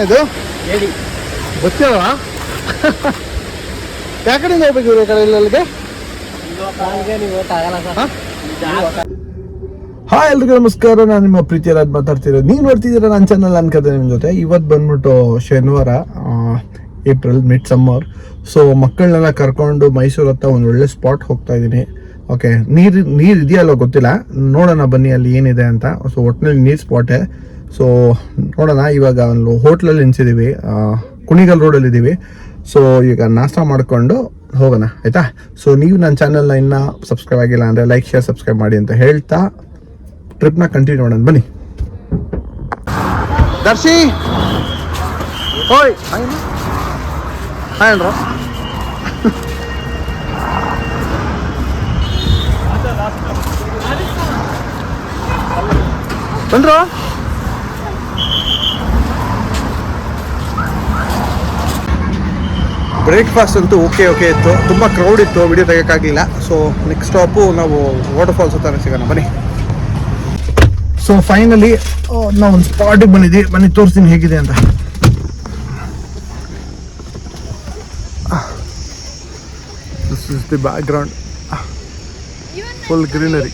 ಇದು ಗೊತ್ತಿಲ್ವಾ? ಯಾವ ಕಡೆಯಿಂದ ಹೋಗ್ಬೇಕು ಇವ್ರ ಕಡೆ ಅಲ್ಲಿಗೆ? ಹಾಯ್ ಎಲ್ರಿಗೂ ನಮಸ್ಕಾರ, ನಾನು ನಿಮ್ಮ ಪ್ರೀತಿಯರಾದ ಮಾತಾಡ್ತಿರೋದು. ನೀವು ನೋಡ್ತಿದ್ದೀರಾ ನನ್ನ ಚಾನಲ್ ಅನ್ಕತೆ ನಿಮ್ಮ ಜೊತೆ. ಇವತ್ತು ಬಂದ್ಬಿಟ್ಟು ಶನಿವಾರ, ಏಪ್ರಿಲ್ ಮಿಡ್ ಸಮ್ಮರ್. ಸೊ ಮಕ್ಕಳನ್ನೆಲ್ಲ ಕರ್ಕೊಂಡು ಮೈಸೂರು ಹತ್ತ ಒಂದು ಒಳ್ಳೆ ಸ್ಪಾಟ್ ಹೋಗ್ತಾ ಇದ್ದೀನಿ. ಓಕೆ, ನೀರು ಇದೆಯಲ್ಲೋ ಗೊತ್ತಿಲ್ಲ, ನೋಡೋಣ ಬನ್ನಿ ಅಲ್ಲಿ ಏನಿದೆ ಅಂತ. ಸೊ ಒಟ್ಟಿನಲ್ಲಿ ನೀರು ಸ್ಪಾಟೇ. ಸೊ ನೋಡೋಣ. ಇವಾಗ ಒಂದು ಹೋಟ್ಲಲ್ಲಿ ನಿಲ್ಸಿದ್ದೀವಿ, ಕುಣಿಗಲ್ ರೋಡಲ್ಲಿ ಇದ್ದೀವಿ. ಸೊ ಈಗ ನಾಷ್ಟ ಮಾಡಿಕೊಂಡು ಹೋಗೋಣ, ಆಯಿತಾ? ಸೊ ನೀವು ನನ್ನ ಚಾನಲ್ನ ಇನ್ನೂ ಸಬ್ಸ್ಕ್ರೈಬ್ ಆಗಿಲ್ಲ ಅಂದರೆ ಲೈಕ್, ಶೇರ್, ಸಬ್ಸ್ಕ್ರೈಬ್ ಮಾಡಿ ಅಂತ ಹೇಳ್ತಾ ಟ್ರಿಪ್ನ ಕಂಟಿನ್ಯೂ ಮಾಡೋಣ ಬನ್ನಿ. ದರ್ಶಿ ಹೋಯ್ ಹಾಯ್ ಅಲ್ರ. ಬಂದ್ರು ಬ್ರೇಕ್ಫಾಸ್ಟ್ ಅಂತೂ ಓಕೆ ಇತ್ತು. ತುಂಬ ಕ್ರೌಡ್ ಇತ್ತು, ವಿಡಿಯೋ ತೆಗೋಕ್ಕಾಗಲಿಲ್ಲ. ಸೊ ನೆಕ್ಸ್ಟ್ ಸ್ಟಾಪು ನಾವು ವಾಟರ್ ಫಾಲ್ಸ್ ಹತ್ರ ಸಿಗೋಣ ಬನ್ನಿ. ಸೊ ಫೈನಲಿ ನಾವು ಒಂದು ಸ್ಪಾಟಿಗೆ ಬಂದಿದ್ದೀವಿ. ಬನ್ನಿ ತೋರಿಸ್ತೀನಿ ಹೇಗಿದೆ ಅಂತ. This is the back ground, full greenery.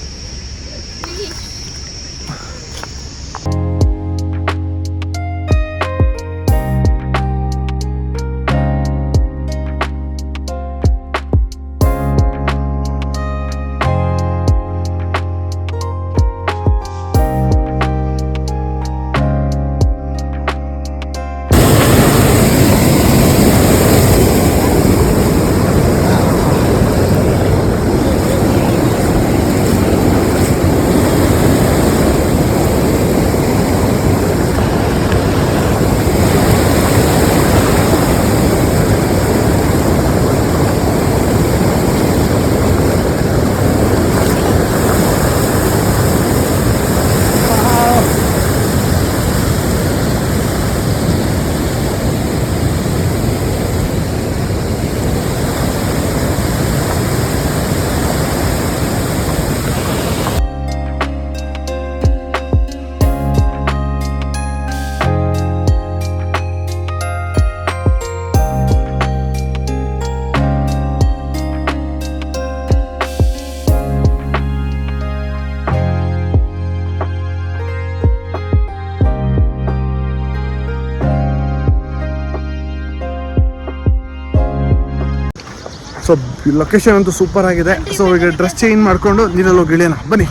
So location ಅಂತೂ ಸೂಪರ್ ಆಗಿದೆ. ಸೊ ಈಗ ಡ್ರೆಸ್ ಚೇಂಜ್ ಮಾಡಿಕೊಂಡು ನೀರಲ್ಲಿ ಹೋಗಿ ಇಳಿಯೋಣ ಬನ್ನಿ.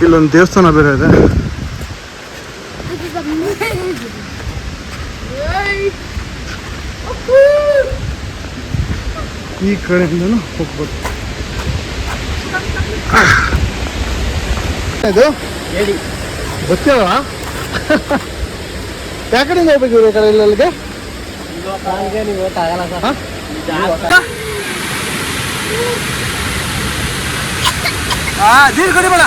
ಇಲ್ಲೊಂದು ದೇವಸ್ಥಾನ ಬೇರೆ ಇದೆ. ಈ ಕಡೆಯಿಂದನೂ ಹೋಗ್ಬೋದು. ಇದು ಗೊತ್ತಿಲ್ವಾ? ಯಾವ ಕಡೆಯಿಂದ ಹೋಗ್ಬೇಕು ಇವ್ರ ಕಡೆ ಅಲ್ಲಿಗೆ? ನೀರು ಕಡಿ ಬೇಡ.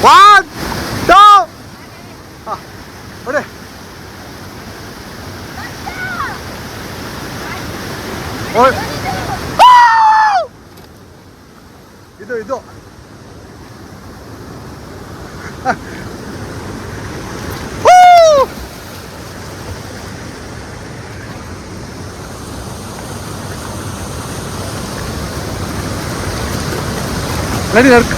One, two. Udah. Oh. Itu. Ready, Dirk?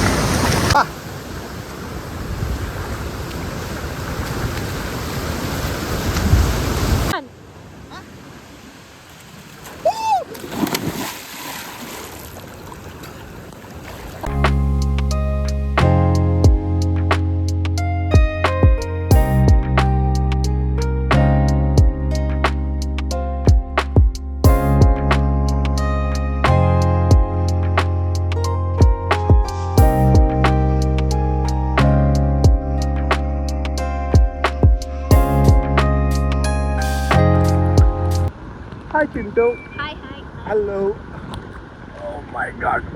Hi Chintu. Hi hi. Hello. Oh my god.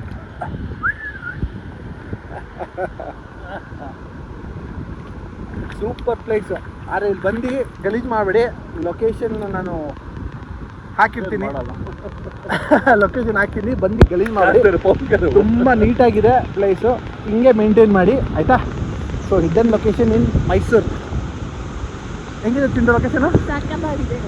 Super place. ಆದರೆ ಇಲ್ಲಿ ಬಂದು ಗಲೀಜು ಮಾಡಬೇಡಿ. ಲೊಕೇಶನ್ ನಾನು ಹಾಕಿರ್ತೀನಿ, ಲೊಕೇಶನ್ ಹಾಕಿದ್ದೀನಿ, ಬಂದು ಗಲೀಜು ಮಾಡಿ. ತುಂಬ ನೀಟಾಗಿದೆ ಪ್ಲೇಸು, ಹಿಂಗೆ ಮೇಂಟೈನ್ ಮಾಡಿ ಆಯಿತಾ. ಸೊ ಹಿಡನ್ ಲೊಕೇಶನ್ ಇನ್ ಮೈಸೂರು. ಹೆಂಗಿದೆ ತಿಂದು ಲೊಕೇಶನು? ಸಕ್ಕತ್ತಾಗಿದೆ.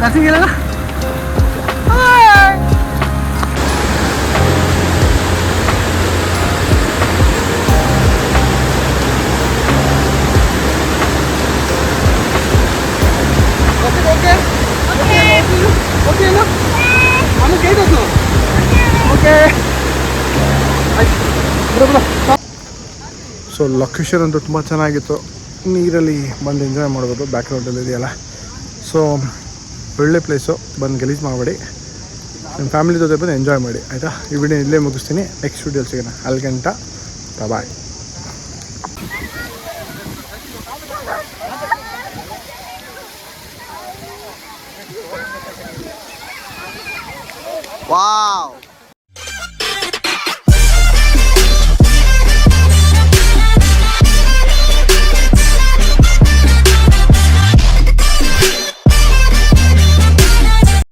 Kasih lah. Hai. Okay lah. Mana kaya tu? Okay. So location ಅಂತೂ ತುಂಬ ಚೆನ್ನಾಗಿತ್ತು. ನೀರಲ್ಲಿ ಬಂದು ಎಂಜಾಯ್ ಮಾಡ್ಬೋದು, ಬ್ಯಾಕ್ಗ್ರೌಂಡಲ್ಲಿ ಇದೆಯಲ್ಲ. ಸೊ ಒಳ್ಳೆ ಪ್ಲೇಸು, ಬಂದು ಗಲೀಜು ಮಾಡಬೇಡಿ, ನಿಮ್ಮ ಫ್ಯಾಮಿಲಿ ಜೊತೆ ಬಂದು ಎಂಜಾಯ್ ಮಾಡಿ ಆಯಿತಾ. ಈ ವಿಡಿಯೋ ಇಲ್ಲೇ ಮುಗಿಸ್ತೀನಿ. ನೆಕ್ಸ್ಟ್ ವಿಡಿಯೋಲಿ ಸಿಗೋಣ. ಅಲ್ಲಿಗಂಟ ಬಾಯ್. Wow!